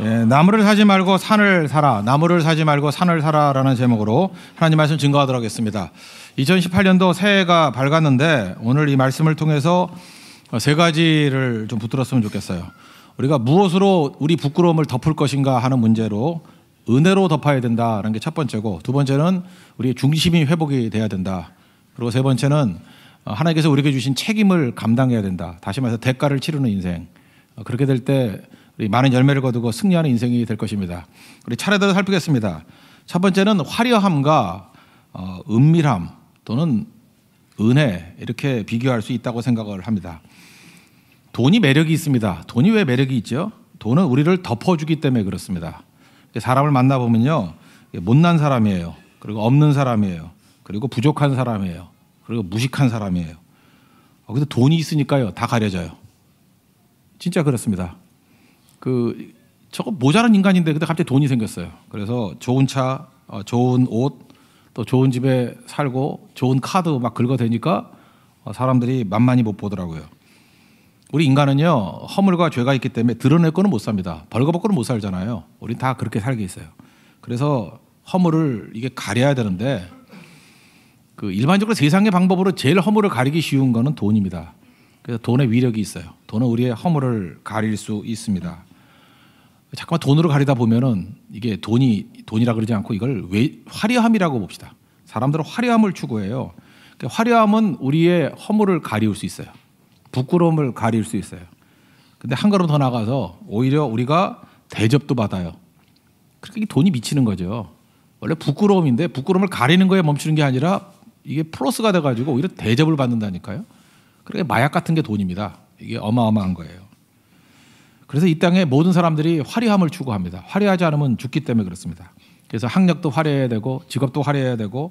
예, 나무를 사지 말고 산을 사라. 나무를 사지 말고 산을 사라라는 제목으로 하나님 말씀 증거하도록 하겠습니다. 2018년도 새해가 밝았는데 오늘 이 말씀을 통해서 세 가지를 좀 붙들었으면 좋겠어요. 우리가 무엇으로 우리 부끄러움을 덮을 것인가 하는 문제로 은혜로 덮어야 된다는 게 첫 번째고, 두 번째는 우리의 중심이 회복이 돼야 된다. 그리고 세 번째는 하나님께서 우리에게 주신 책임을 감당해야 된다. 다시 말해서 대가를 치르는 인생. 그렇게 될 때 우리 많은 열매를 거두고 승리하는 인생이 될 것입니다. 우리 차례대로 살피겠습니다. 첫 번째는 화려함과 은밀함 또는 은혜, 이렇게 비교할 수 있다고 생각을 합니다. 돈이 매력이 있습니다. 돈이 왜 매력이 있죠? 돈은 우리를 덮어주기 때문에 그렇습니다. 사람을 만나보면요, 못난 사람이에요. 그리고 없는 사람이에요. 그리고 부족한 사람이에요. 그리고 무식한 사람이에요. 근데 돈이 있으니까요, 다 가려져요. 진짜 그렇습니다. 저거 모자란 인간인데 근데 갑자기 돈이 생겼어요. 그래서 좋은 차, 좋은 옷, 또 좋은 집에 살고 좋은 카드 막 긁어대니까 사람들이 만만히 못 보더라고요. 우리 인간은요, 허물과 죄가 있기 때문에 드러낼 거는 못 삽니다. 벌거벗고는 못 살잖아요. 우리 다 그렇게 살게 있어요. 그래서 허물을 이게 가려야 되는데, 일반적으로 세상의 방법으로 제일 허물을 가리기 쉬운 거는 돈입니다. 그래서 돈의 위력이 있어요. 돈은 우리의 허물을 가릴 수 있습니다. 잠깐만 돈으로 가리다 보면은 이게 돈이라 그러지 않고 이걸 화려함이라고 봅시다. 사람들은 화려함을 추구해요. 화려함은 우리의 허물을 가리울 수 있어요. 부끄러움을 가릴 수 있어요. 근데 한 걸음 더 나가서 오히려 우리가 대접도 받아요. 그러니까 돈이 미치는 거죠. 원래 부끄러움인데 부끄러움을 가리는 거에 멈추는 게 아니라 이게 플러스가 돼가지고 오히려 대접을 받는다니까요. 그러니까 마약 같은 게 돈입니다. 이게 어마어마한 거예요. 그래서 이 땅에 모든 사람들이 화려함을 추구합니다. 화려하지 않으면 죽기 때문에 그렇습니다. 그래서 학력도 화려해야 되고, 직업도 화려해야 되고,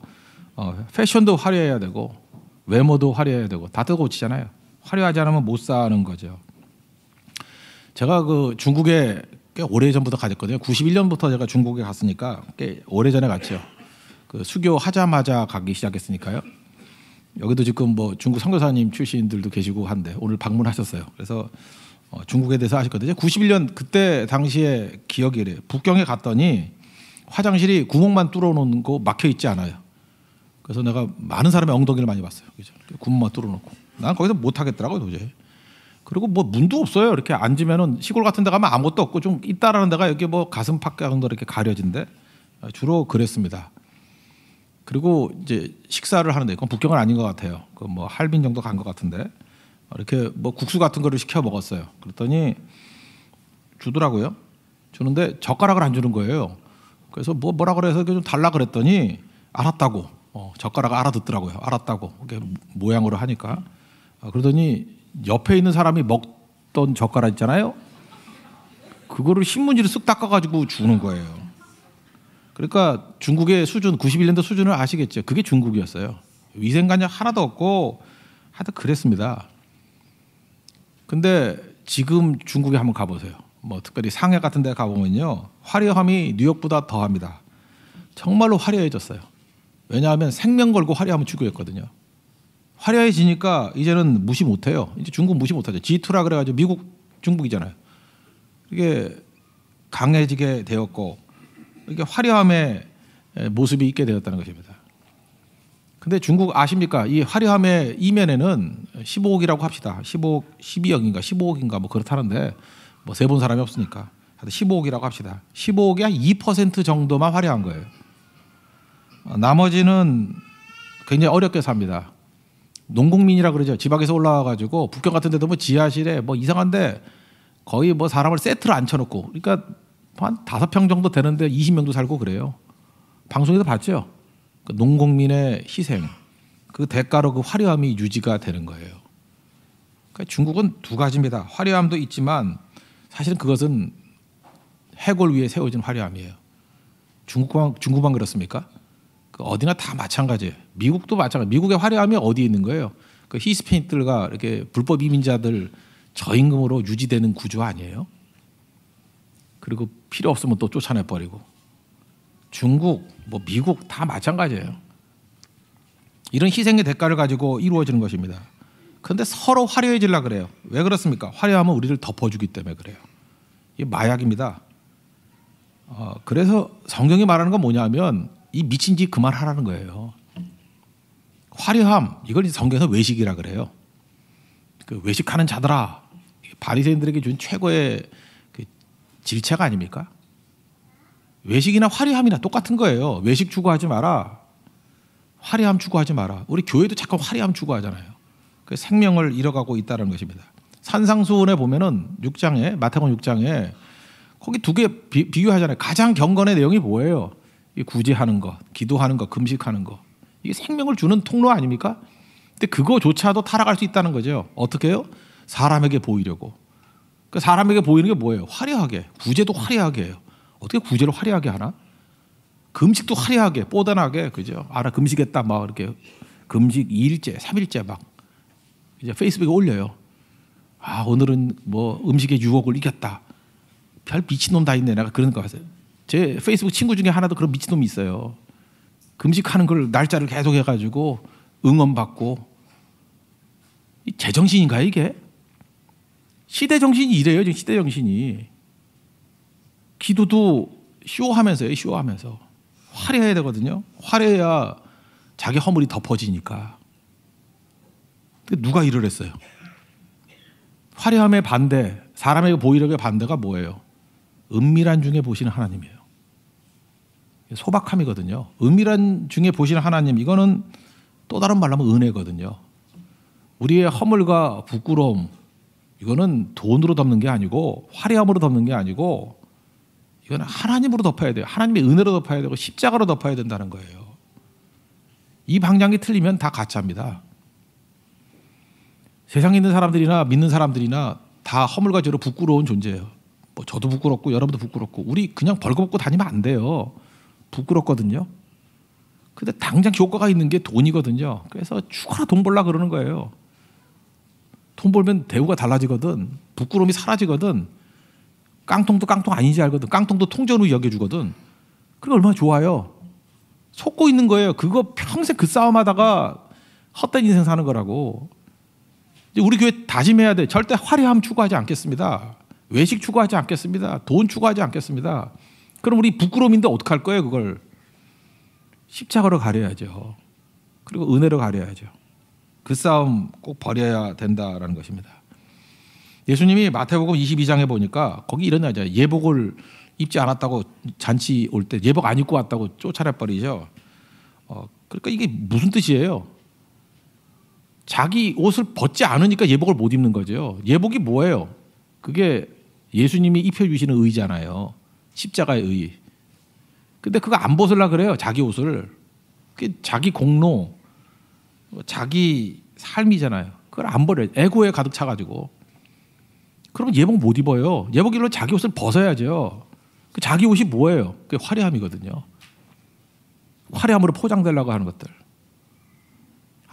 패션도 화려해야 되고, 외모도 화려해야 되고, 다 뜯어고치잖아요. 화려하지 않으면 못 사는 거죠. 제가 중국에 꽤 오래전부터 가졌거든요. 91년부터 제가 중국에 갔으니까 꽤 오래전에 갔죠. 수교하자마자 가기 시작했으니까요. 여기도 지금 중국 선교사님 출신들도 계시고 한데 오늘 방문하셨어요. 그래서 중국에 대해서 아셨거든요. 91년 그때 당시에 기억이 이래요. 북경에 갔더니 화장실이 구멍만 뚫어놓은 거 막혀 있지 않아요. 그래서 내가 많은 사람의 엉덩이를 많이 봤어요. 그죠? 구멍만 뚫어놓고. 난 거기서 못 하겠더라고요, 도저히. 그리고 문도 없어요. 이렇게 앉으면은 시골 같은 데 가면 아무것도 없고 좀 있다라는 데가 여기 가슴팍 정도 이렇게 가려진데 주로 그랬습니다. 그리고 이제 식사를 하는데, 그건 북경은 아닌 것 같아요. 할빈 정도 간 것 같은데 이렇게 국수 같은 거를 시켜 먹었어요. 그랬더니 주더라고요. 주는데 젓가락을 안 주는 거예요. 그래서 뭐라 그래서 좀 달라 그랬더니 알았다고. 젓가락을 알아듣더라고요. 알았다고. 이렇게 모양으로 하니까. 그러더니 옆에 있는 사람이 먹던 젓가락 있잖아요. 그거를 신문지를 쓱 닦아가지고 주는 거예요. 그러니까 중국의 수준, 91년도 수준을 아시겠죠. 그게 중국이었어요. 위생관념 하나도 없고 하여튼 그랬습니다. 근데 지금 중국에 한번 가보세요. 특별히 상해 같은 데 가보면요, 화려함이 뉴욕보다 더합니다. 정말로 화려해졌어요. 왜냐하면 생명 걸고 화려함을 추구했거든요. 화려해지니까 이제는 무시 못해요. 이제 중국 무시 못하죠. G2라 그래가지고 미국, 중국이잖아요. 이게 강해지게 되었고, 이게 화려함의 모습이 있게 되었다는 것입니다. 근데 중국 아십니까? 이 화려함의 이면에는 15억이라고 합시다. 15억, 12억인가 15억인가 그렇다는데 세본 사람이 없으니까 15억이라고 합시다. 15억이 한 2% 정도만 화려한 거예요. 나머지는 굉장히 어렵게 삽니다. 농공민이라 그러죠. 지방에서 올라와가지고 북경 같은 데도 지하실에 이상한데 거의 사람을 세트로 앉혀놓고, 그러니까 한 5평 정도 되는데 20명도 살고 그래요. 방송에서 봤죠. 농공민의 희생, 그 대가로 그 화려함이 유지가 되는 거예요. 그러니까 중국은 두 가지입니다. 화려함도 있지만 사실은 그것은 해골 위에 세워진 화려함이에요. 중국만 그렇습니까? 어디나 다 마찬가지예요. 미국도 마찬가지. 미국의 화려함이 어디에 있는 거예요? 히스패닉들과 이렇게 불법 이민자들 저임금으로 유지되는 구조 아니에요? 그리고 필요 없으면 또 쫓아내버리고. 중국, 미국 다 마찬가지예요. 이런 희생의 대가를 가지고 이루어지는 것입니다. 그런데 서로 화려해지려고 그래요. 왜 그렇습니까? 화려하면 우리를 덮어주기 때문에 그래요. 이게 마약입니다. 그래서 성경이 말하는 건 뭐냐면 이 미친 짓 그만하라는 거예요. 화려함, 이걸 성경에서 외식이라 그래요. 그 외식하는 자들아, 바리새인들에게 준 최고의 그 질책 아닙니까? 외식이나 화려함이나 똑같은 거예요. 외식 추구하지 마라. 화려함 추구하지 마라. 우리 교회도 자꾸 화려함 추구하잖아요. 그 생명을 잃어가고 있다는 것입니다. 산상수훈에 보면은 6장에 마태복음 6장에 거기 두 개 비교하잖아요. 가장 경건의 내용이 뭐예요? 구제하는 것, 기도하는 것, 금식하는 것. 이게 생명을 주는 통로 아닙니까? 근데 그거조차도 타락할 수 있다는 거죠. 어떻게 해요? 사람에게 보이려고. 그 사람에게 보이는 게 뭐예요? 화려하게. 구제도 화려하게 해요. 어떻게 구제를 화려하게 하나? 금식도 화려하게, 뽀단하게, 그죠? 알아, 금식했다, 막 이렇게 금식 2일째, 3일째 막 이제 페이스북에 올려요. 아, 오늘은 뭐 음식의 유혹을 이겼다. 별 미친놈 다 있네. 내가 그런 거 같아요. 제 페이스북 친구 중에 하나도 그런 미친놈이 있어요. 금식하는 걸 날짜를 계속 해가지고 응원받고. 이 제정신인가요, 이게? 시대 정신이 이래요, 지금 시대 정신이. 기도도 쇼하면서요, 쇼하면서. 화려해야 되거든요. 화려해야 자기 허물이 덮어지니까. 근데 누가 이를 했어요? 화려함의 반대, 사람에게 보이려고 반대가 뭐예요? 은밀한 중에 보시는 하나님이에요. 소박함이거든요. 은밀한 중에 보시는 하나님, 이거는 또 다른 말로 하면 은혜거든요. 우리의 허물과 부끄러움, 이거는 돈으로 덮는 게 아니고 화려함으로 덮는 게 아니고 이거는 하나님으로 덮어야 돼요. 하나님의 은혜로 덮어야 되고 십자가로 덮어야 된다는 거예요. 이 방향이 틀리면 다 가짜입니다. 세상에 있는 사람들이나 믿는 사람들이나 다 허물과 죄로 부끄러운 존재예요. 뭐 저도 부끄럽고 여러분도 부끄럽고 우리 그냥 벌거벗고 다니면 안 돼요. 부끄럽거든요. 근데 당장 효과가 있는 게 돈이거든요. 그래서 죽어라 돈 벌라 그러는 거예요. 돈 벌면 대우가 달라지거든. 부끄러움이 사라지거든. 깡통도 깡통 아닌지 알거든. 깡통도 통전으로 여겨주거든. 그게 얼마나 좋아요. 속고 있는 거예요. 그거 평생 그 싸움하다가 헛된 인생 사는 거라고. 이제 우리 교회 다짐해야 돼. 절대 화려함 추구하지 않겠습니다. 외식 추구하지 않겠습니다. 돈 추구하지 않겠습니다. 그럼 우리 부끄러움인데 어떡할 거예요, 그걸? 십자가로 가려야죠. 그리고 은혜로 가려야죠. 그 싸움 꼭 벌여야 된다라는 것입니다. 예수님이 마태복음 22장에 보니까 거기 이런 얘기잖아요. 예복을 입지 않았다고 잔치 올 때 예복 안 입고 왔다고 쫓아내버리죠. 그러니까 이게 무슨 뜻이에요? 자기 옷을 벗지 않으니까 예복을 못 입는 거죠. 예복이 뭐예요? 그게 예수님이 입혀주시는 의잖아요. 십자가의 의. 근데 그거 안 벗으려고 그래요. 자기 옷을. 그게 자기 공로, 자기 삶이잖아요. 그걸 안 버려요. 에고에 가득 차가지고. 그러면 예복 못 입어요. 예복 입으면 자기 옷을 벗어야죠. 그 자기 옷이 뭐예요? 그게 화려함이거든요. 화려함으로 포장되려고 하는 것들.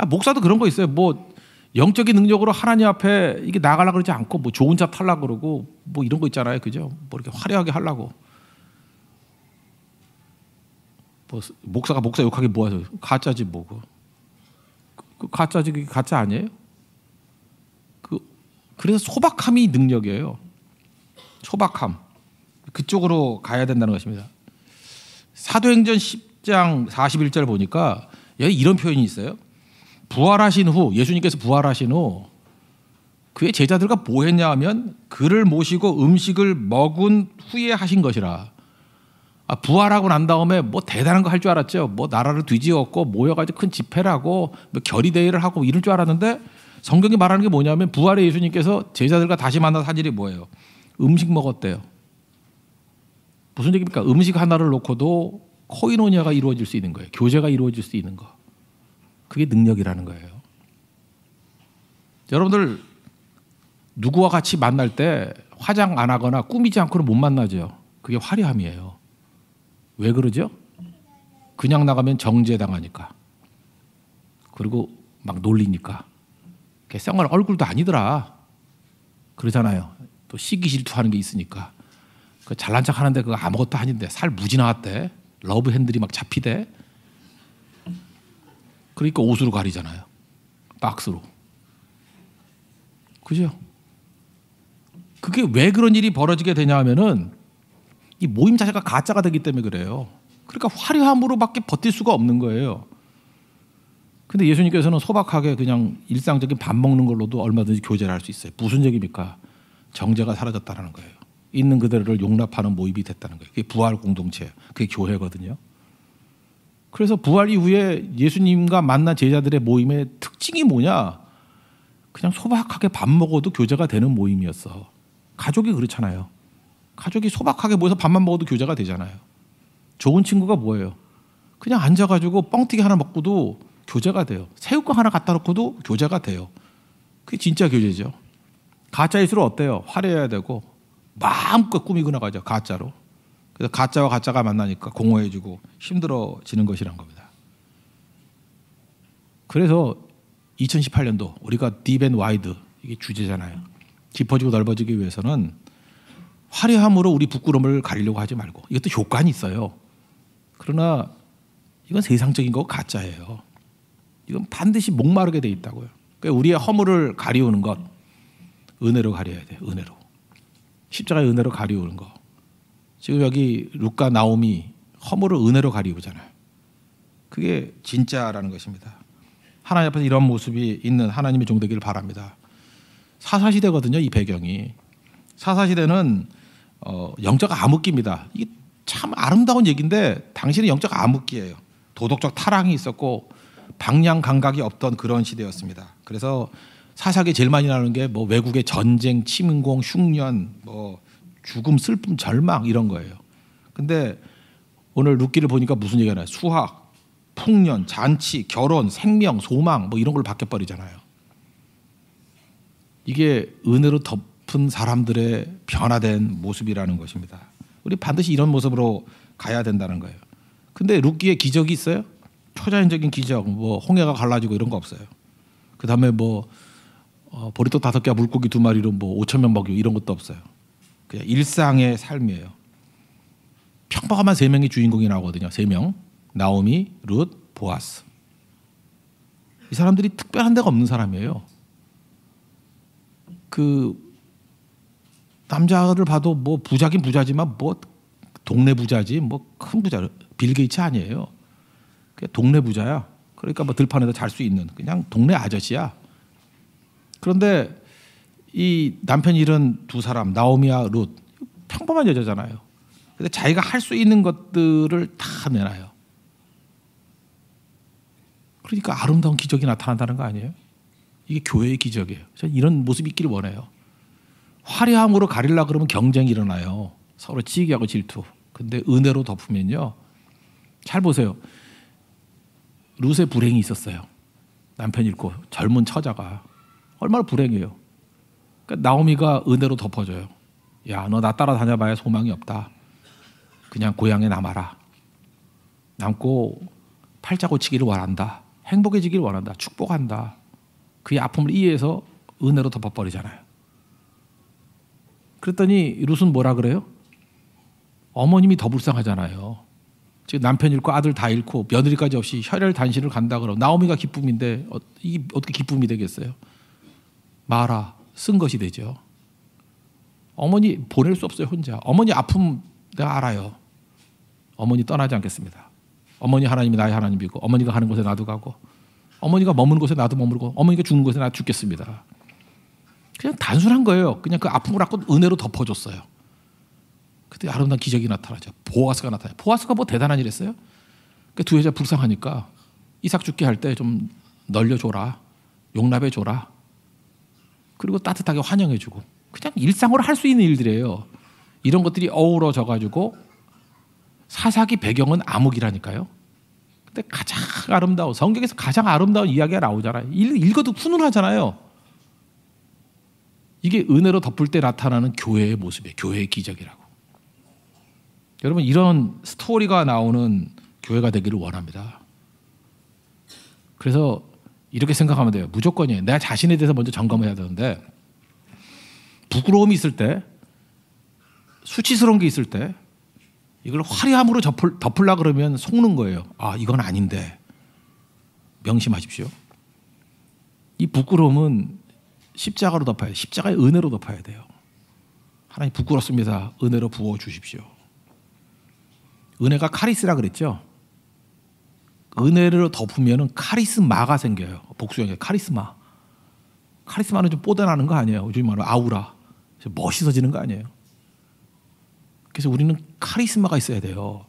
목사도 그런 거 있어요. 뭐 영적인 능력으로 하나님 앞에 이게 나가려고 그러지 않고 뭐 좋은 차 타려고 그러고 뭐 이런 거 있잖아요. 그죠? 뭐 이렇게 화려하게 하려고. 뭐 목사가 목사 욕하기 뭐하죠? 가짜지 뭐고. 그 가짜지 그게 가짜 아니에요? 그래서 소박함이 능력이에요. 소박함. 그쪽으로 가야 된다는 것입니다. 사도행전 10장 41절 보니까 여기 이런 표현이 있어요. 부활하신 후, 예수님께서 부활하신 후 그의 제자들과 뭐 했냐 하면 그를 모시고 음식을 먹은 후에 하신 것이라. 부활하고 난 다음에 뭐 대단한 거 할 줄 알았죠. 뭐 나라를 뒤집었고 모여가지고 큰 집회를 하고 뭐 결의대회를 하고 이럴 줄 알았는데 성경이 말하는 게 뭐냐면 부활의 예수님께서 제자들과 다시 만난 사진이 뭐예요? 음식 먹었대요. 무슨 얘기입니까? 음식 하나를 놓고도 코이노니아가 이루어질 수 있는 거예요. 교제가 이루어질 수 있는 거. 그게 능력이라는 거예요. 여러분들 누구와 같이 만날 때 화장 안 하거나 꾸미지 않고는 못 만나죠. 그게 화려함이에요. 왜 그러죠? 그냥 나가면 정죄당하니까. 그리고 막 놀리니까. 쌩얼 얼굴도 아니더라. 그러잖아요. 또 시기 질투하는 게 있으니까. 그 잘난 척 하는데 그거 아무것도 아닌데 살 무지 나왔대. 러브 핸들이 막 잡히대. 그러니까 옷으로 가리잖아요. 박스로. 그죠? 그게 왜 그런 일이 벌어지게 되냐 하면은 이 모임 자체가 가짜가 되기 때문에 그래요. 그러니까 화려함으로밖에 버틸 수가 없는 거예요. 근데 예수님께서는 소박하게 그냥 일상적인 밥 먹는 걸로도 얼마든지 교제를 할 수 있어요. 무슨 얘기입니까? 정죄가 사라졌다는 거예요. 있는 그대로를 용납하는 모임이 됐다는 거예요. 그게 부활 공동체예요. 그게 교회거든요. 그래서 부활 이후에 예수님과 만난 제자들의 모임의 특징이 뭐냐? 그냥 소박하게 밥 먹어도 교제가 되는 모임이었어. 가족이 그렇잖아요. 가족이 소박하게 모여서 밥만 먹어도 교제가 되잖아요. 좋은 친구가 뭐예요? 그냥 앉아가지고 뻥튀기 하나 먹고도 교제가 돼요. 새우깡 하나 갖다 놓고도 교제가 돼요. 그게 진짜 교제죠. 가짜일수록 어때요? 화려해야 되고 마음껏 꾸미고 나가죠. 가짜로. 그래서 가짜와 가짜가 만나니까 공허해지고 힘들어지는 것이란 겁니다. 그래서 2018년도 우리가 딥 앤 와이드 이게 주제잖아요. 깊어지고 넓어지기 위해서는 화려함으로 우리 부끄러움을 가리려고 하지 말고, 이것도 효과는 있어요. 그러나 이건 세상적인 거 가짜예요. 이건 반드시 목마르게 돼 있다고요. 그러니까 우리의 허물을 가리우는 것 은혜로 가려야 돼요. 은혜로. 십자가의 은혜로 가리우는 거. 지금 여기 루카 나오미 허물을 은혜로 가리우잖아요. 그게 진짜라는 것입니다. 하나님 앞에서 이런 모습이 있는 하나님의 종 되기를 바랍니다. 사사시대거든요. 이 배경이. 사사시대는 영적 암흑기입니다. 이게 참 아름다운 얘기인데 당신의 영적 암흑기예요. 도덕적 타락이 있었고 방향 감각이 없던 그런 시대였습니다. 그래서 사사기에 제일 많이 나오는 게 뭐 외국의 전쟁, 침공, 흉년, 뭐 죽음, 슬픔, 절망 이런 거예요. 근데 오늘 룻기를 보니까 무슨 얘기가 나요? 수학, 풍년, 잔치, 결혼, 생명, 소망 뭐 이런 걸 바뀌어버리잖아요. 이게 은혜로 덮은 사람들의 변화된 모습이라는 것입니다. 우리 반드시 이런 모습으로 가야 된다는 거예요. 근데 룻기에 기적이 있어요? 초자연적인 기적, 뭐 홍해가 갈라지고 이런 거 없어요. 그 다음에 뭐 보리떡 5개와 물고기 2마리로 뭐 5,000명 먹이고 이런 것도 없어요. 그냥 일상의 삶이에요. 평범한 3명의 주인공이 나오거든요. 3명. 나오미, 룻, 보아스. 이 사람들이 특별한 데가 없는 사람이에요. 그 남자를 봐도 뭐 부자긴 부자지만 뭐 동네 부자지 뭐 큰 부자, 빌 게이츠 아니에요. 그냥 동네 부자야. 그러니까 뭐 들판에서 잘 수 있는 그냥 동네 아저씨야. 그런데 이 남편이 잃은 두 사람 나오미와 룻 평범한 여자잖아요. 근데 자기가 할 수 있는 것들을 다 내놔요. 그러니까 아름다운 기적이 나타난다는 거 아니에요? 이게 교회의 기적이에요. 저는 이런 모습이 있기를 원해요. 화려함으로 가리려고 그러면 경쟁이 일어나요. 서로 지기하고 질투. 근데 은혜로 덮으면요. 잘 보세요. 룻의 불행이 있었어요. 남편 잃고 젊은 처자가. 얼마나 불행해요. 그러니까 나오미가 은혜로 덮어줘요. 야, 너 나 따라다녀봐야 소망이 없다. 그냥 고향에 남아라. 남고 팔자 고치기를 원한다. 행복해지기를 원한다. 축복한다. 그의 아픔을 이해해서 은혜로 덮어버리잖아요. 그랬더니 룻은 뭐라 그래요? 어머님이 더 불쌍하잖아요. 지금 남편 잃고 아들 다 잃고 며느리까지 없이 혈혈 단신을 간다 그러면 나오미가 기쁨인데 이게 어떻게 기쁨이 되겠어요? 마라 쓴 것이 되죠. 어머니 보낼 수 없어요. 혼자. 어머니 아픔 내가 알아요. 어머니 떠나지 않겠습니다. 어머니 하나님이 나의 하나님이고 어머니가 가는 곳에 나도 가고 어머니가 머무는 곳에 나도 머무르고 어머니가 죽는 곳에 나도 죽겠습니다. 그냥 단순한 거예요. 그냥 그 아픔을 갖고 은혜로 덮어줬어요. 그때 아름다운 기적이 나타나죠. 보아스가 나타나요. 보아스가 뭐 대단한 일 했어요? 그 두 여자 불쌍하니까 이삭 죽게 할 때 좀 널려줘라. 용납해줘라. 그리고 따뜻하게 환영해주고 그냥 일상으로 할 수 있는 일들이에요. 이런 것들이 어우러져가지고 사사기 배경은 암흑이라니까요. 근데 가장 아름다운 성경에서 가장 아름다운 이야기가 나오잖아요. 읽어도 훈훈하잖아요. 이게 은혜로 덮을 때 나타나는 교회의 모습이에요. 교회의 기적이라고. 여러분 이런 스토리가 나오는 교회가 되기를 원합니다. 그래서 이렇게 생각하면 돼요. 무조건이에요. 내가 자신에 대해서 먼저 점검해야 되는데 부끄러움이 있을 때 수치스러운 게 있을 때 이걸 화려함으로 덮으려고 그러면 속는 거예요. 아 이건 아닌데 명심하십시오. 이 부끄러움은 십자가로 덮어야 돼요. 십자가의 은혜로 덮어야 돼요. 하나님 부끄럽습니다. 은혜로 부어주십시오. 은혜가 카리스라 그랬죠. 은혜를 덮으면 카리스마가 생겨요. 복수형이 카리스마. 카리스마는 좀 뽀대나는 거 아니에요. 요즘 말로 아우라. 멋있어지는 거 아니에요. 그래서 우리는 카리스마가 있어야 돼요.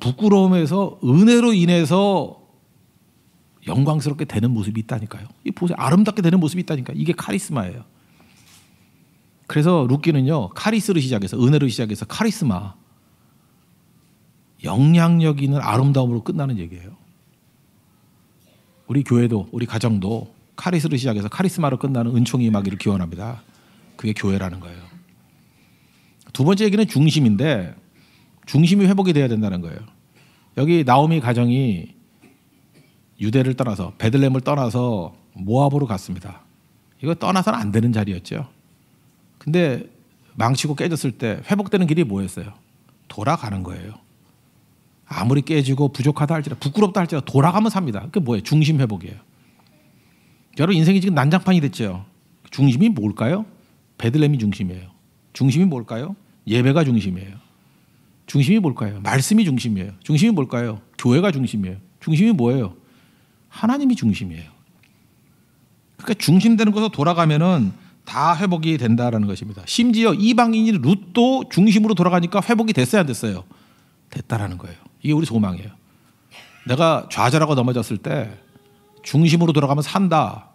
부끄러움에서 은혜로 인해서 영광스럽게 되는 모습이 있다니까요. 이 보세요. 아름답게 되는 모습이 있다니까. 이게 카리스마예요. 그래서 룻기는요. 카리스로 시작해서 은혜로 시작해서 카리스마. 영향력 있는 아름다움으로 끝나는 얘기예요. 우리 교회도 우리 가정도 카리스로 시작해서 카리스마로 끝나는 은총이 임하기를 기원합니다. 그게 교회라는 거예요. 두 번째 얘기는 중심인데 중심이 회복이 돼야 된다는 거예요. 여기 나오미 가정이 유대를 떠나서 베들레헴을 떠나서 모압으로 갔습니다. 이거 떠나서는 안 되는 자리였죠. 근데 망치고 깨졌을 때 회복되는 길이 뭐였어요? 돌아가는 거예요. 아무리 깨지고 부족하다 할지라도 부끄럽다 할지라도 돌아가면 삽니다. 그게 뭐예요? 중심 회복이에요. 여러분 인생이 지금 난장판이 됐죠. 중심이 뭘까요? 베들레헴이 중심이에요. 중심이 뭘까요? 예배가 중심이에요. 중심이 뭘까요? 말씀이 중심이에요. 중심이 뭘까요? 교회가 중심이에요. 중심이 뭐예요? 하나님이 중심이에요. 그러니까 중심되는 곳으로 돌아가면은 다 회복이 된다라는 것입니다. 심지어 이방인인 룻도 중심으로 돌아가니까 회복이 됐어요, 안 됐어요? 됐다라는 거예요. 이게 우리 소망이에요. 내가 좌절하고 넘어졌을 때 중심으로 돌아가면 산다.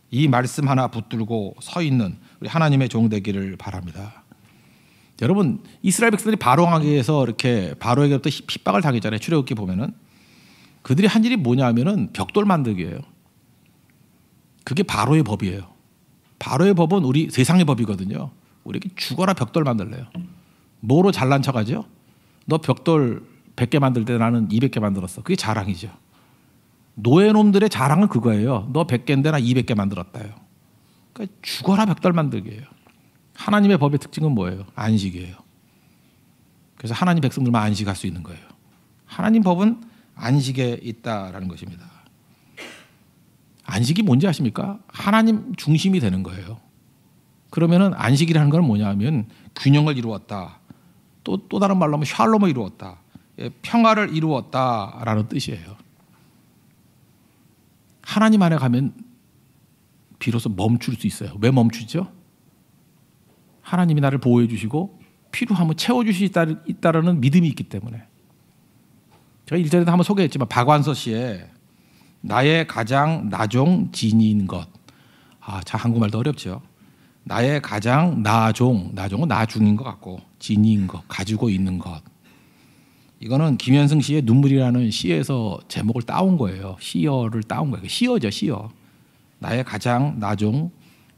이 말씀 하나 붙들고 서 있는 우리 하나님의 종 되기를 바랍니다. 여러분 이스라엘 백성들이 바로 왕에게서 이렇게 바로에게부터 핍박을 당했잖아요. 출애굽기 보면은 그들이 한 일이 뭐냐면은 벽돌 만들기예요. 그게 바로의 법이에요. 바로의 법은 우리 세상의 법이거든요. 우리에게 죽어라 벽돌 만들래요. 뭐로 잘난 척하죠? 너 벽돌 100개 만들 때 나는 200개 만들었어. 그게 자랑이죠. 노예놈들의 자랑은 그거예요. 너 100개인데 나 200개 만들었다요. 그러니까 죽어라 벽돌 만들기예요. 하나님의 법의 특징은 뭐예요? 안식이에요. 그래서 하나님 백성들만 안식할 수 있는 거예요. 하나님 법은 안식에 있다라는 것입니다. 안식이 뭔지 아십니까? 하나님 중심이 되는 거예요. 그러면은 안식이라는 건 뭐냐 하면 균형을 이루었다. 또 다른 말로 하면 샬롬을 이루었다. 평화를 이루었다라는 뜻이에요. 하나님 안에 가면 비로소 멈출 수 있어요. 왜 멈추죠? 하나님이 나를 보호해 주시고 필요하면 채워주실 수 있다는 믿음이 있기 때문에. 제가 일전에도 한번 소개했지만 박완서 씨의 나의 가장 나종 진인 것. 참 한국말도 어렵죠. 나의 가장 나종은 나중인 것 같고 진인 것, 가지고 있는 것. 이거는 김현승 씨의 눈물이라는 시에서 제목을 따온 거예요. 시어를 따온 거예요. 시어죠, 시어. 나의 가장 나종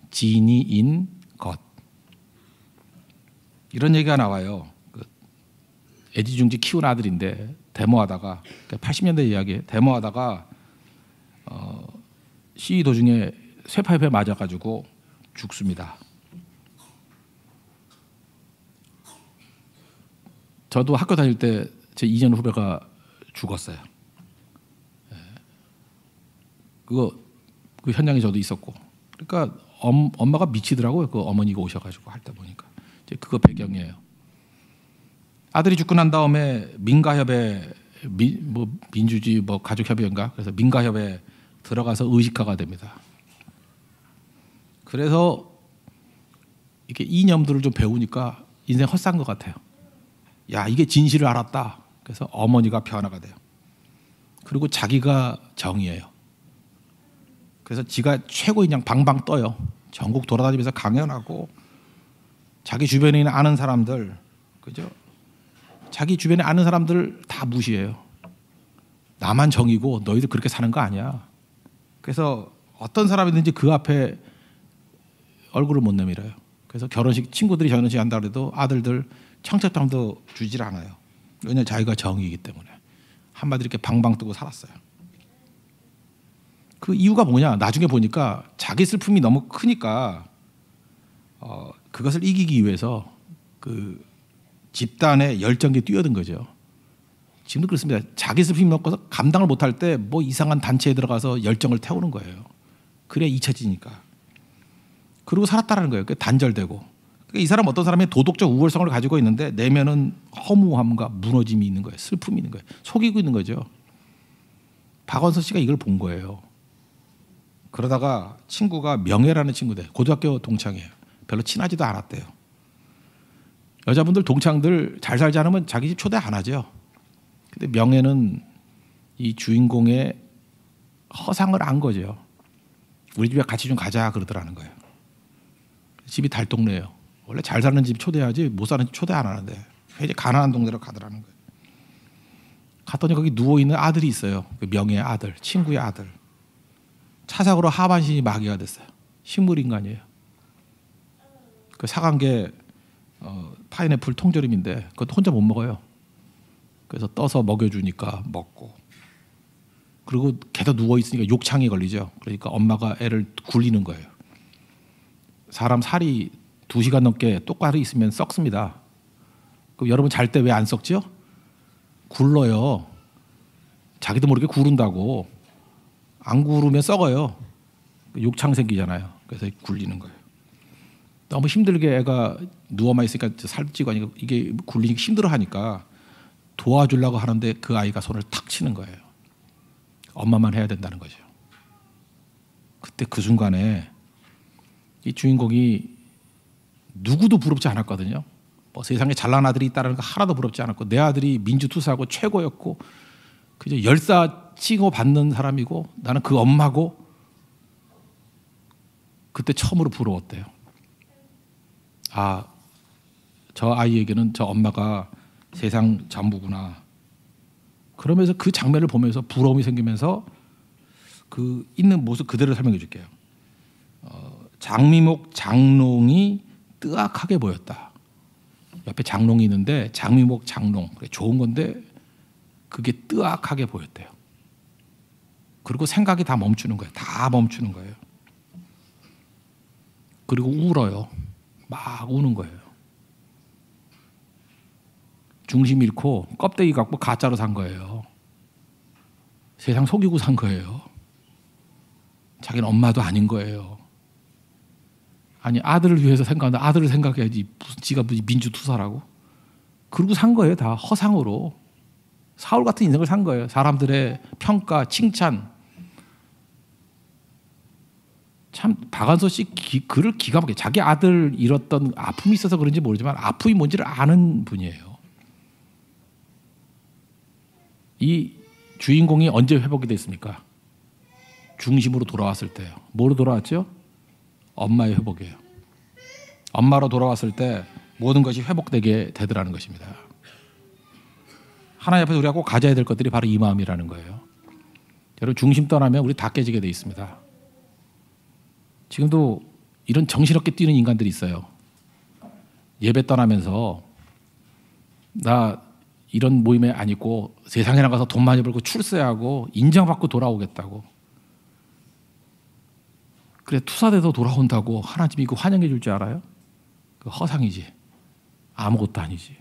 진이인 것. 이런 얘기가 나와요. 애지중지 키운 아들인데 데모하다가 80년대 이야기에 데모하다가 시위 도중에 쇠파이프에 맞아가지고 죽습니다. 저도 학교 다닐 때 제 2년 후배가 죽었어요. 그 현장에 저도 있었고, 그러니까 엄마가 미치더라고요. 그 어머니가 오셔가지고 할 때 보니까 이제 그거 배경이에요. 아들이 죽고 난 다음에 민가협에 민주주의 가족협의회인가 그래서 민가협에 들어가서 의식화가 됩니다. 그래서 이렇게 이념들을 좀 배우니까 인생 헛산 것 같아요. 야, 이게 진실을 알았다. 그래서 어머니가 변화가 돼요. 그리고 자기가 정의예요. 그래서 지가 최고인 양 방방 떠요. 전국 돌아다니면서 강연하고 자기 주변에 있는 아는 사람들, 그죠? 자기 주변에 아는 사람들 다 무시해요. 나만 정이고 너희들 그렇게 사는 거 아니야. 그래서 어떤 사람이든지 그 앞에 얼굴을 못 내밀어요. 그래서 친구들이 결혼식 한다 그래도 아들들 청첩장도 주질 않아요. 왜냐하면 자기가 정이기 때문에. 한마디로 이렇게 방방 뜨고 살았어요. 그 이유가 뭐냐? 나중에 보니까 자기 슬픔이 너무 크니까 그것을 이기기 위해서 그 집단의 열정에 뛰어든 거죠. 지금도 그렇습니다. 자기 슬픔이 먹고서 감당을 못할 때 뭐 이상한 단체에 들어가서 열정을 태우는 거예요. 그래야 잊혀지니까. 그러고 살았다는 거예요. 단절되고. 그러니까 이 사람 어떤 사람이 도덕적 우월성을 가지고 있는데 내면은 허무함과 무너짐이 있는 거예요. 슬픔이 있는 거예요. 속이고 있는 거죠. 박원서 씨가 이걸 본 거예요. 그러다가 친구가 명예라는 친구들, 고등학교 동창이에요. 별로 친하지도 않았대요. 여자분들 동창들 잘 살지 않으면 자기 집 초대 안 하죠. 근데 명예는 이 주인공의 허상을 안 거죠. 우리 집에 같이 좀 가자 그러더라는 거예요. 집이 달동네예요. 원래 잘 사는 집 초대하지 못 사는 집 초대 안 하는데 이제 가난한 동네로 가더라는 거예요. 갔더니 거기 누워있는 아들이 있어요. 그 명예의 아들, 친구의 아들. 차삭으로 하반신이 마개가 됐어요. 식물인간이에요. 그 사간 게 파인애플 통조림인데 그것도 혼자 못 먹어요. 그래서 떠서 먹여주니까 먹고. 그리고 걔도 누워있으니까 욕창이 걸리죠. 그러니까 엄마가 애를 굴리는 거예요. 사람 살이 2시간 넘게 똑바로 있으면 썩습니다. 그럼 여러분 잘 때 왜 안 썩죠? 굴러요. 자기도 모르게 구른다고. 안 구르면 썩어요. 욕창 생기잖아요. 그래서 굴리는 거예요. 너무 힘들게 애가 누워만 있으니까 살도 찌고 하니까 이게 굴리기 힘들어하니까 도와주려고 하는데 그 아이가 손을 탁 치는 거예요. 엄마만 해야 된다는 거죠. 그때 그 순간에 이 주인공이 누구도 부럽지 않았거든요. 뭐 세상에 잘난 아들이 있다는 거 하나도 부럽지 않았고 내 아들이 민주투사고 최고였고 그저 열사 치고 받는 사람이고 나는 그 엄마고 그때 처음으로 부러웠대요. 아, 저 아이에게는 저 엄마가 세상 전부구나. 그러면서 그 장면을 보면서 부러움이 생기면서 그 있는 모습 그대로 설명해 줄게요. 장미목 장롱이 뜨악하게 보였다. 옆에 장롱이 있는데 장미목 장롱 좋은 건데 그게 뜨악하게 보였대요. 그리고 생각이 다 멈추는 거예요. 다 멈추는 거예요. 그리고 울어요. 막 우는 거예요. 중심 잃고 껍데기 갖고 가짜로 산 거예요. 세상 속이고 산 거예요. 자기는 엄마도 아닌 거예요. 아니 아들을 위해서 생각하는데 아들을 생각해야지 무슨 지가 무슨 민주투사라고. 그러고 산 거예요. 다 허상으로. 사울 같은 인생을 산 거예요. 사람들의 평가, 칭찬. 참 박완서 씨 글을 기가 막히게 자기 아들 잃었던 아픔이 있어서 그런지 모르지만 아픔이 뭔지를 아는 분이에요. 이 주인공이 언제 회복이 됐습니까? 중심으로 돌아왔을 때요. 뭐로 돌아왔죠? 엄마의 회복이에요. 엄마로 돌아왔을 때 모든 것이 회복되게 되더라는 것입니다. 하나님 앞에서 우리가 꼭 가져야 될 것들이 바로 이 마음이라는 거예요. 여러분 중심 떠나면 우리 다 깨지게 돼 있습니다. 지금도 이런 정신없게 뛰는 인간들이 있어요. 예배 떠나면서 나 이런 모임에 안 있고 세상에 나가서 돈 많이 벌고 출세하고 인정받고 돌아오겠다고. 그래 투사돼서 돌아온다고 하나님이 그 환영해 줄 줄 알아요? 그 허상이지. 아무것도 아니지.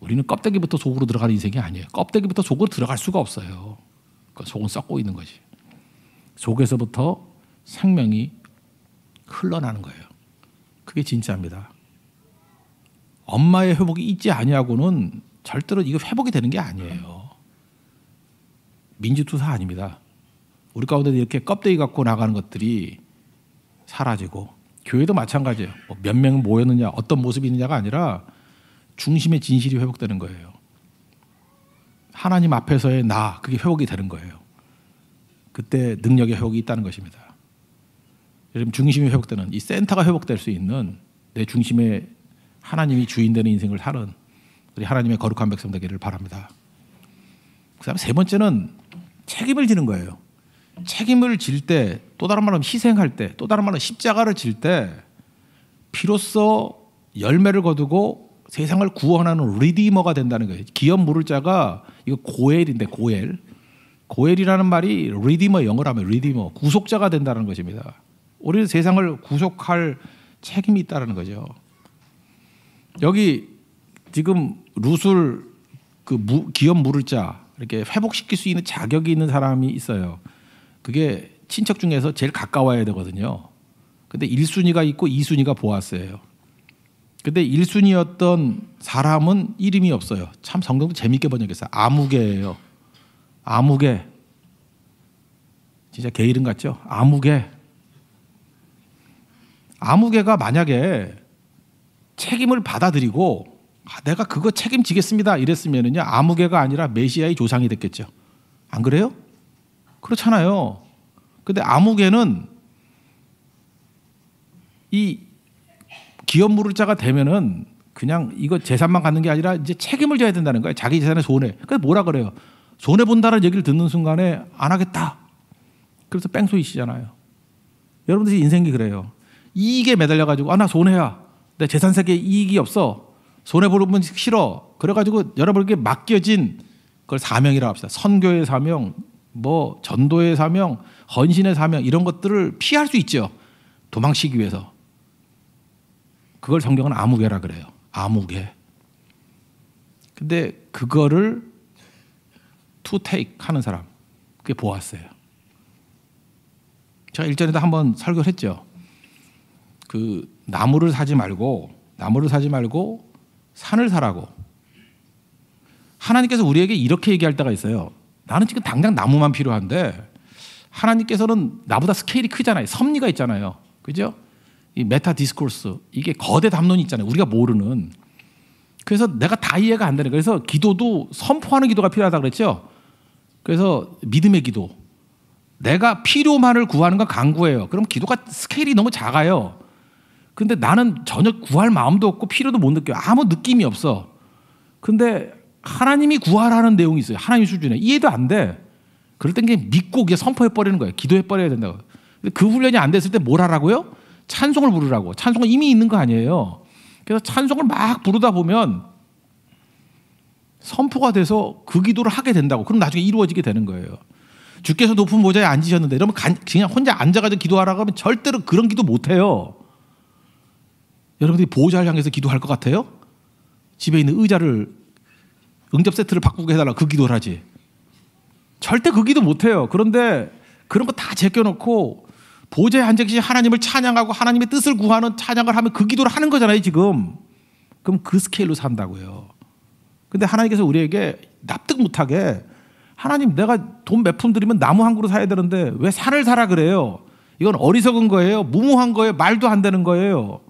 우리는 껍데기부터 속으로 들어가는 인생이 아니에요. 껍데기부터 속으로 들어갈 수가 없어요. 그 속은 썩고 있는 거지. 속에서부터 생명이 흘러나는 거예요. 그게 진짜입니다. 엄마의 회복이 있지 아니하고는 절대로 이거 회복이 되는 게 아니에요. 민주투사 아닙니다. 우리 가운데 이렇게 껍데기 갖고 나가는 것들이 사라지고 교회도 마찬가지예요. 몇 명 모였느냐 어떤 모습이 있느냐가 아니라 중심의 진실이 회복되는 거예요. 하나님 앞에서의 나 그게 회복이 되는 거예요. 그때 능력의 회복이 있다는 것입니다. 여러분 중심이 회복되는 이 센터가 회복될 수 있는 내 중심에 하나님이 주인 되는 인생을 사는 우리 하나님의 거룩한 백성 되기를 바랍니다. 그다음에 세 번째는 책임을 지는 거예요. 책임을 질 때 또 다른 말로 희생할 때 또 다른 말로 십자가를 질 때 비로소 열매를 거두고 세상을 구원하는 리디머가 된다는 거예요. 기업 물을 자가 이거 고엘인데 고엘이라는 말이 리디머 영어로 하면 리디머 구속자가 된다는 것입니다. 우리는 세상을 구속할 책임이 있다는 거죠. 여기 지금 루술 기업 물을 자 이렇게 회복시킬 수 있는 자격이 있는 사람이 있어요. 그게 친척 중에서 제일 가까워야 되거든요. 근데 1순위가 있고 2순위가 보아스예요. 근데 1순위였던 사람은 이름이 없어요. 참 성경도 재밌게 번역했어요. 아무개예요. 아무개. 진짜 개 이름 같죠? 아무개. 아무개가 만약에 책임을 받아들이고 내가 그거 책임지겠습니다 이랬으면은요, 아무개가 아니라 메시아의 조상이 됐겠죠. 안 그래요? 그렇잖아요. 근데 아무개는 이 기업 무를자가 되면은 그냥 이거 재산만 갖는 게 아니라 이제 책임을 져야 된다는 거예요. 자기 재산의 손해. 그래서 뭐라 그래요? 손해 본다는 얘기를 듣는 순간에 안 하겠다. 그래서 뺑소이시잖아요. 여러분들 인생이 그래요. 이익에 매달려가지고 나 손해야. 내 재산 세계에 이익이 없어. 손해 보는 싫어. 그래가지고 여러분에게 맡겨진 그걸 사명이라고 합시다. 선교의 사명, 뭐 전도의 사명, 헌신의 사명 이런 것들을 피할 수 있죠. 도망치기 위해서. 그걸 성경은 아무개라 그래요. 아무개. 근데 그거를 to take 하는 사람, 그게 보았어요. 제가 일전에도 한번 설교를 했죠. 그 나무를 사지 말고 산을 사라고. 하나님께서 우리에게 이렇게 얘기할 때가 있어요. 나는 지금 당장 나무만 필요한데 하나님께서는 나보다 스케일이 크잖아요. 섭리가 있잖아요. 그죠? 이 메타 디스코스, 이게 거대 담론이 있잖아요. 우리가 모르는. 그래서 내가 다 이해가 안 되는 거예요. 그래서 기도도 선포하는 기도가 필요하다고 그랬죠. 그래서 믿음의 기도. 내가 필요만을 구하는 건 간구예요. 그럼 기도가 스케일이 너무 작아요. 근데 나는 전혀 구할 마음도 없고 필요도 못 느껴요. 아무 느낌이 없어. 근데 하나님이 구하라는 내용이 있어요. 하나님 수준에. 이해도 안 돼. 그럴 땐 그냥 믿고 그냥 선포해버리는 거예요. 기도해버려야 된다고. 근데 그 훈련이 안 됐을 때 뭘 하라고요? 찬송을 부르라고. 찬송은 이미 있는 거 아니에요. 그래서 찬송을 막 부르다 보면 선포가 돼서 그 기도를 하게 된다고. 그럼 나중에 이루어지게 되는 거예요. 주께서 높은 보좌에 앉으셨는데 여러분 그냥 혼자 앉아가지고 기도하라고 하면 절대로 그런 기도 못해요. 여러분들이 보좌를 향해서 기도할 것 같아요? 집에 있는 의자를 응접 세트를 바꾸게 해달라고 그 기도를 하지. 절대 그 기도 못해요. 그런데 그런 거 다 제껴놓고 보좌에 앉아 계신 하나님을 찬양하고 하나님의 뜻을 구하는 찬양을 하면 그 기도를 하는 거잖아요 지금. 그럼 그 스케일로 산다고요. 근데 하나님께서 우리에게 납득 못하게 하나님 내가 돈 몇 푼 들이면 나무 한 그루 사야 되는데 왜 산을 사라 그래요. 이건 어리석은 거예요. 무모한 거예요. 말도 안 되는 거예요.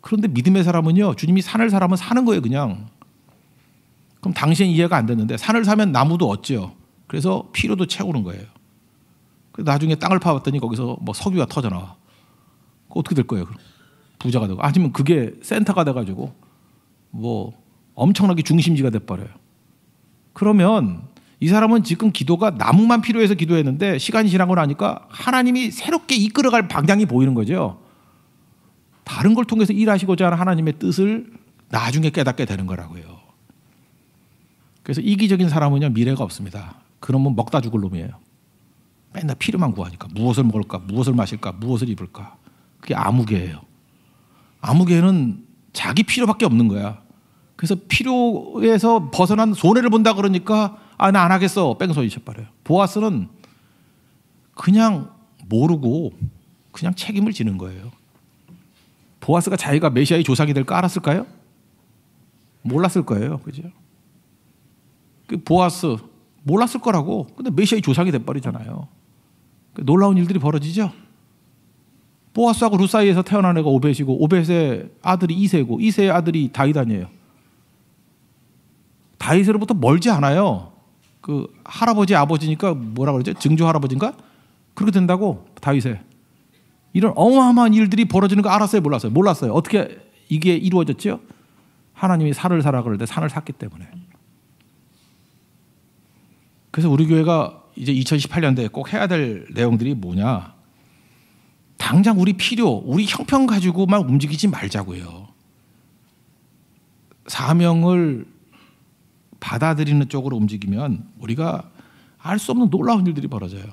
그런데 믿음의 사람은요, 주님이 산을 사라면 사는 거예요 그냥. 그럼 당신 이해가 안 됐는데 산을 사면 나무도 얻죠. 그래서 필요도 채우는 거예요. 나중에 땅을 파봤더니 거기서 뭐 석유가 터져나와. 어떻게 될 거예요? 부자가 되고. 아니면 그게 센터가 돼가지고 뭐 엄청나게 중심지가 돼버려요. 그러면 이 사람은 지금 기도가 나무만 필요해서 기도했는데 시간이 지나고 나니까 하나님이 새롭게 이끌어갈 방향이 보이는 거죠. 다른 걸 통해서 일하시고자 하는 하나님의 뜻을 나중에 깨닫게 되는 거라고요. 그래서 이기적인 사람은요, 미래가 없습니다. 그러면 먹다 죽을 놈이에요. 맨날 필요만 구하니까. 무엇을 먹을까, 무엇을 마실까, 무엇을 입을까. 그게 아무개예요. 아무개는 자기 필요밖에 없는 거야. 그래서 필요에서 벗어난 손해를 본다 그러니까 나 안 하겠어. 뺑소니 쳐버려요. 보아스는 그냥 모르고 그냥 책임을 지는 거예요. 보아스가 자기가 메시아의 조상이 될 거 알았을까요? 몰랐을 거예요. 그죠? 그 보아스 몰랐을 거라고. 근데 메시아의 조상이 돼버리잖아요. 놀라운 일들이 벌어지죠. 보아스하고 룻 사이에서 태어난 애가 오벳이고 오벳의 아들이 이새고 이새의 아들이 다윗아니에요. 다윗으로부터 멀지 않아요. 그 할아버지 아버지니까 뭐라 그러죠? 증조 할아버지인가? 그렇게 된다고 다윗에. 이런 어마어마한 일들이 벌어지는 거 알았어요? 몰랐어요? 몰랐어요. 어떻게 이게 이루어졌죠? 하나님이 산을 사라 그럴 때 산을 샀기 때문에. 그래서 우리 교회가 이제 2018년도에 꼭 해야 될 내용들이 뭐냐? 당장 우리 필요, 우리 형편 가지고만 움직이지 말자고요. 사명을 받아들이는 쪽으로 움직이면 우리가 알 수 없는 놀라운 일들이 벌어져요.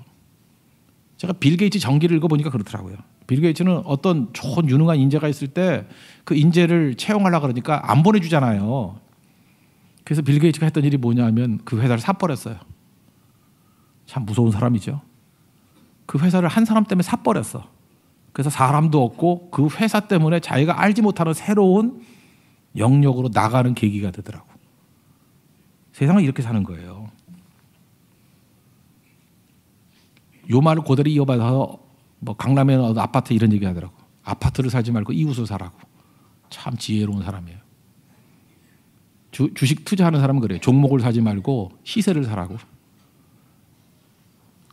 제가 빌 게이츠 전기를 읽어보니까 그렇더라고요. 빌 게이츠는 어떤 좋은 유능한 인재가 있을 때 그 인재를 채용하려고 그러니까 안 보내주잖아요. 그래서 빌 게이츠가 했던 일이 뭐냐면 그 회사를 사버렸어요. 참 무서운 사람이죠. 그 회사를 한 사람 때문에 사버렸어. 그래서 사람도 없고 그 회사 때문에 자기가 알지 못하는 새로운 영역으로 나가는 계기가 되더라고. 세상은 이렇게 사는 거예요. 요 말을 그대로 이어받아서 뭐 강남에 아파트 이런 얘기 하더라고. 아파트를 사지 말고 이웃을 사라고. 참 지혜로운 사람이에요. 주식 투자하는 사람은 그래요. 종목을 사지 말고 시세를 사라고.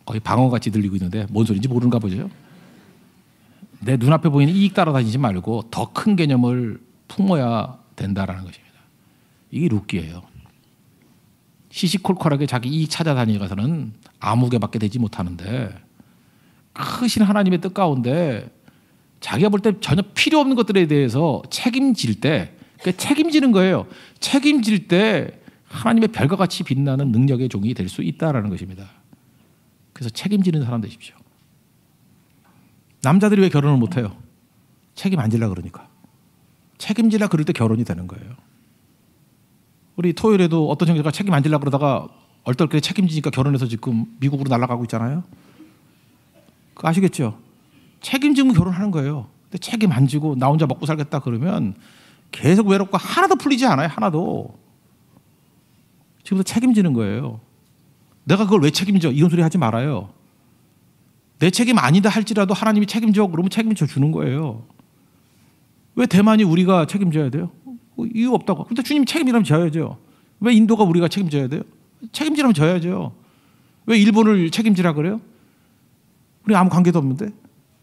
거의 방어같이 들리고 있는데 뭔 소리인지 모르는가 보죠. 내 눈앞에 보이는 이익 따라다니지 말고 더 큰 개념을 품어야 된다라는 것입니다. 이게 룻기예요. 시시콜콜하게 자기 이익 찾아다니가서는 아무개밖에 되지 못하는데 크신 하나님의 뜻 가운데 자기가 볼 때 전혀 필요 없는 것들에 대해서 책임질 때, 그러니까 책임지는 거예요. 책임질 때 하나님의 별과 같이 빛나는 능력의 종이 될 수 있다라는 것입니다. 그래서 책임지는 사람 되십시오. 남자들이 왜 결혼을 못해요? 책임 안 지려고 그러니까. 책임지려 그럴 때 결혼이 되는 거예요. 우리 토요일에도 어떤 형제가 책임 안 지려고 그러다가 얼떨결에 책임지니까 결혼해서 지금 미국으로 날아가고 있잖아요. 그거 아시겠죠? 책임지면 결혼하는 거예요. 근데 책임 안 지고 나 혼자 먹고 살겠다 그러면 계속 외롭고 하나도 풀리지 않아요. 하나도. 지금부터 책임지는 거예요. 내가 그걸 왜 책임져? 이런 소리 하지 말아요. 내 책임 아니다 할지라도 하나님이 책임져 그러면 책임져 주는 거예요. 왜 대만이 우리가 책임져야 돼요? 이유 없다고. 근데 주님이 책임이라면 져야죠. 왜 인도가 우리가 책임져야 돼요? 책임지라면 져야죠. 왜 일본을 책임지라 그래요? 우리 아무 관계도 없는데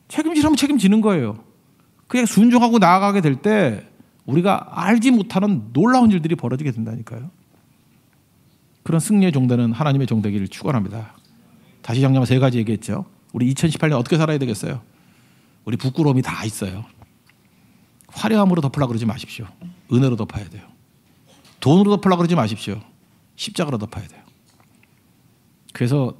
책임지라면 책임지는 거예요. 그냥 순종하고 나아가게 될 때 우리가 알지 못하는 놀라운 일들이 벌어지게 된다니까요. 그런 승리의 종되는 하나님의 종되기를 축원합니다. 다시 장님 3가지 얘기했죠. 우리 2018년 어떻게 살아야 되겠어요? 우리 부끄러움이 다 있어요. 화려함으로 덮으려고 그러지 마십시오. 은혜로 덮어야 돼요. 돈으로 덮으려고 그러지 마십시오. 십자가로 덮어야 돼요. 그래서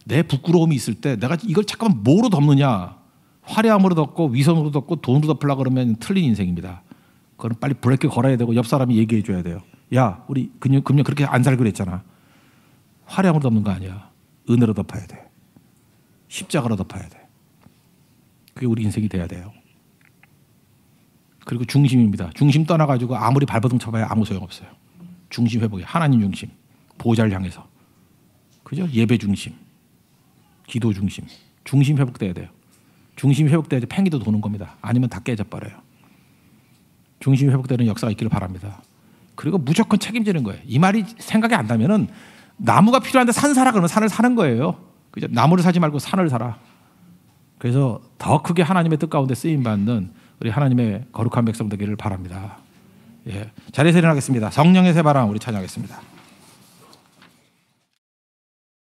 내 부끄러움이 있을 때 내가 이걸 잠깐만 뭐로 덮느냐? 화려함으로 덮고 위선으로 덮고 돈으로 덮으려고 그러면 틀린 인생입니다. 그건 빨리 브레이크 걸어야 되고 옆 사람이 얘기해 줘야 돼요. 야, 우리 금년 그렇게 안 살기로 했잖아. 화려함으로 덮는 거 아니야. 은혜로 덮어야 돼. 십자가로 덮어야 돼. 그게 우리 인생이 돼야 돼요. 그리고 중심입니다. 중심 떠나가지고 아무리 발버둥 쳐봐야 아무 소용없어요. 중심 회복이 하나님 중심, 보좌를 향해서. 그죠? 예배 중심, 기도 중심, 중심 회복돼야 돼요. 중심 회복돼야지 팽이도 도는 겁니다. 아니면 다 깨져버려요. 중심 회복되는 역사가 있기를 바랍니다. 그리고 무조건 책임지는 거예요. 이 말이 생각이 안 나면은 나무가 필요한데 산 사라 그러면 산을 사는 거예요. 그죠? 나무를 사지 말고 산을 사라. 그래서 더 크게 하나님의 뜻 가운데 쓰임 받는 우리 하나님의 거룩한 백성 되기를 바랍니다. 예. 자리에서 일어나겠습니다. 성령의 새바람 우리 찬양하겠습니다.